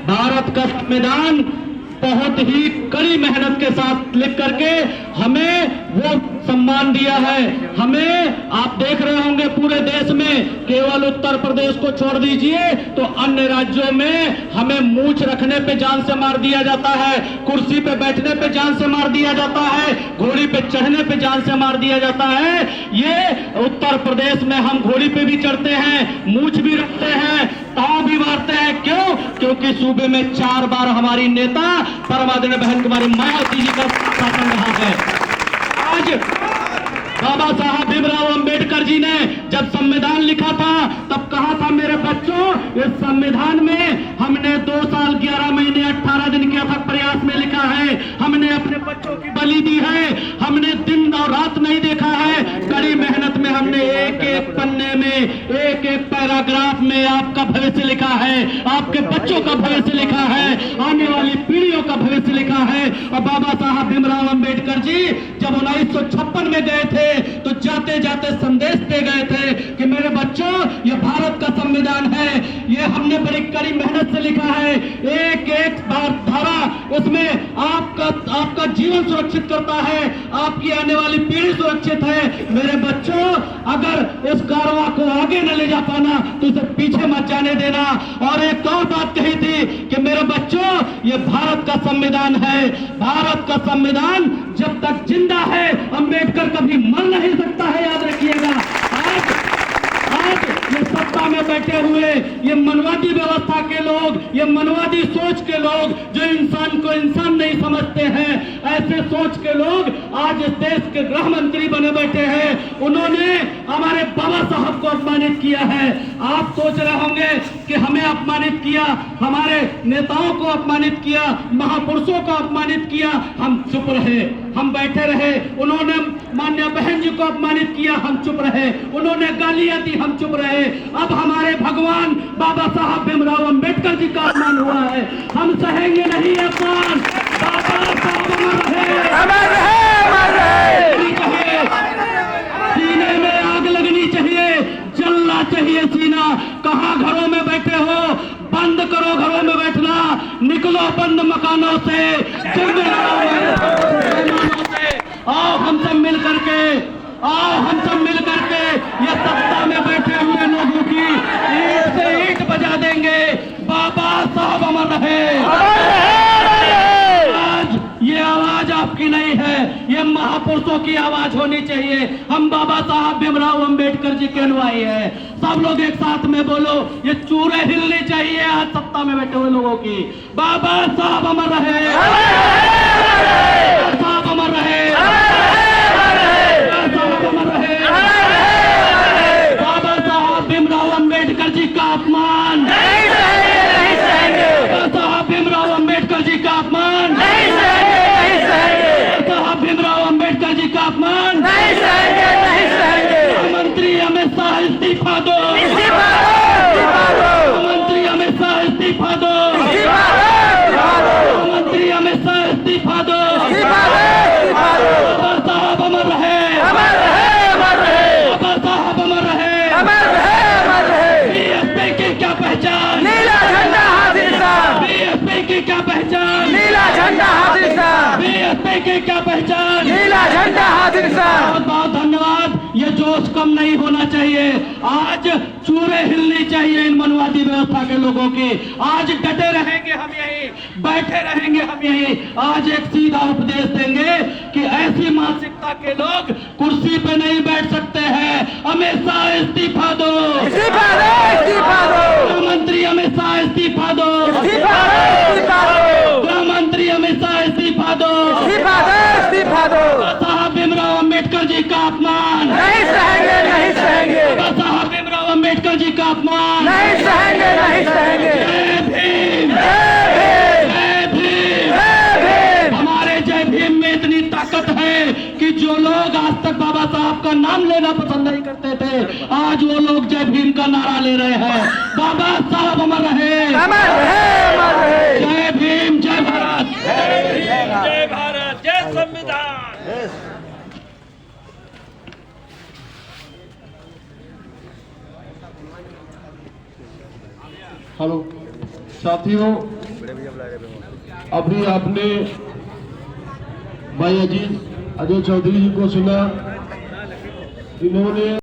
भारत का संविधान बहुत ही कड़ी मेहनत के साथ लिख करके हमें वो सम्मान दिया है। हमें आप देख रहे होंगे पूरे देश में, केवल उत्तर प्रदेश को छोड़ दीजिए तो अन्य राज्यों में हमें मूंछ रखने पे जान से मार दिया जाता है, कुर्सी पे बैठने पे जान से मार दिया जाता है, घोड़ी पे चढ़ने पे जान से मार दिया जाता है। ये उत्तर प्रदेश में हम घोड़ी पे भी चढ़ते हैं, मूंछ भी रखते हैं, ताव भी मारते हैं। क्यों? क्योंकि सूबे में 4 बार हमारी नेता परमादरणीय बहन कुमारी मायावती जी का शासन रहा है। आज बाबा साहब भीमराव अंबेडकर जी ने जब संविधान लिखा था तब कहा था, मेरे बच्चों, इस संविधान में हमने 2 साल 11 महीने 18 दिन के अथक प्रयास में लिखा है, हमने अपने बच्चों की बलि दी है, हमने दिन और रात नहीं देखा है, कड़ी मेहनत में हमने एक एक पन्ने में, एक एक पैराग्राफ में आपका भविष्य लिखा है, आपके बच्चों का भविष्य लिखा है, आने वाली पीढ़ियों का भविष्य लिखा है। और बाबा साहब भीमराव अंबेडकर जी जब 1956 में गए थे तो जाते जाते संदेश दे गए थे कि मेरे बच्चों, ये भारत का संविधान है, ये हमने बड़ी कड़ी मेहनत से लिखा है, एक एक धारा उसमें आपका जीवन सुरक्षित करता है, आपकी आने वाली पीढ़ी सुरक्षित है। मेरे बच्चों, अगर इस कारवां को आगे न ले जा पाना तो इसे पीछे मत जाने देना। और एक और बात कही थी कि मेरे बच्चों, ये भारत का संविधान है, भारत का संविधान जब तक जिंदा है अंबेडकर कभी मर नहीं सकता है, याद रखिएगा। आज ये सत्ता में बैठे हुए ये मनवादी व्यवस्था के लोग, ये मनवादी सोच के लोग जो इंसान को इंसान नहीं समझते हैं, ऐसे सोच के लोग आज इस देश के गृह मंत्री बने बैठे हैं। उन्होंने हमारे बाबा साहब को अपमानित किया है। आप सोच रहे होंगे कि हमें अपमानित किया, हमारे नेताओं को अपमानित किया, महापुरुषों को अपमानित किया, हम चुप रहे, हम बैठे रहे। उन्होंने मान्य बहन जी को अपमानित किया, हम चुप रहे, उन्होंने गालियां दी, हम चुप रहे। अब हमारे भगवान बाबा साहब भीमराव अंबेडकर जी का अपमान हुआ है, हम सहेंगे नहीं अपमान। बाबा साहब अमर रहे, सीने में आग लगनी चाहिए, जलना चाहिए सीना। कहां घरों में बैठे हो, बंद करो घरों में बैठना, निकलो बंद मकानों से, आओ हम सब मिल करके, आओ हम सब मिल करके ये सत्ता में बैठे हुए लोगों की ईंट से ईंट बजा देंगे। बाबा साहब अमर रहे। आज ये आवाज आपकी नहीं है, ये महापुरुषों की आवाज होनी चाहिए। हम बाबा साहब भीमराव अंबेडकर जी के अनुयायी है। सब लोग एक साथ में बोलो, ये चूरे हिलनी चाहिए आज सत्ता में बैठे हुए लोगों की। बाबा साहब अमर रहे, साहब अमर रहे, बाबा साहब भीमराव अंबेडकर जी का अपमान नहीं सहेंगे, बाबा साहब भीमराव अंबेडकर जी का अपमान नहीं सहेंगे, साहब भीमराव अंबेडकर जी का अपमान नहीं सहेंगे। मंत्री अमित शाह इस्तीफा दो, मंत्री अमित शाह इस्तीफा दो, मंत्री अमित शाह इस्तीफा दो। बाबा साहब अमर रहे, बाबा साहब अमर रहे। बीएसपी की क्या पहचान, नीला झंडा हाजिर साहब। बीएसपी की क्या पहचान, नीला झंडा हाजिर साहब। बीएसपी की क्या पहचान, नीला झंडा हाजिर साहब। बहुत बहुत धन्यवाद। ये जोश कम नहीं होना चाहिए, आज चूरे हिलनी चाहिए इन मनवादी व्यवस्था के लोगों की। आज डटे रहेंगे हम यहीं, बैठे रहेंगे हम यहीं। आज एक सीधा उपदेश देंगे कि ऐसी मानसिकता के लोग कुर्सी पे नहीं बैठ सकते हैं। अमित शाह इस्तीफा दो, इस्तीफा दो, इस्तीफा दो। मंत्री अमित शाह इस्तीफा दो, इस्तीफा दो। गृह मंत्री अमित शाह इस्तीफा दो, इस्तीफा दो, इस्तीफा दो। साहब भीमराव अंबेडकर जी का अपमान नहीं सहेंगे, नहीं सहेंगे। बाबा साहब भीमराव अंबेडकर जी का अपमान नहीं सहेंगे, नहीं सहेंगे। जय भीम, जय भीम, जय भीम। हमारे जय भीम में इतनी ताकत है कि जो लोग आज तक बाबा साहब का नाम लेना पसंद नहीं करते थे, आज वो लोग जय भीम का नारा ले रहे हैं। बाबा साहब अमर रहे, अमर रहे, अमर रहे। जय भीम, जय भारत, जय भारत, जय संविधान। हेलो। साथियों, अभी आपने भाई अजय चौधरी जी को सुना। इन्होंने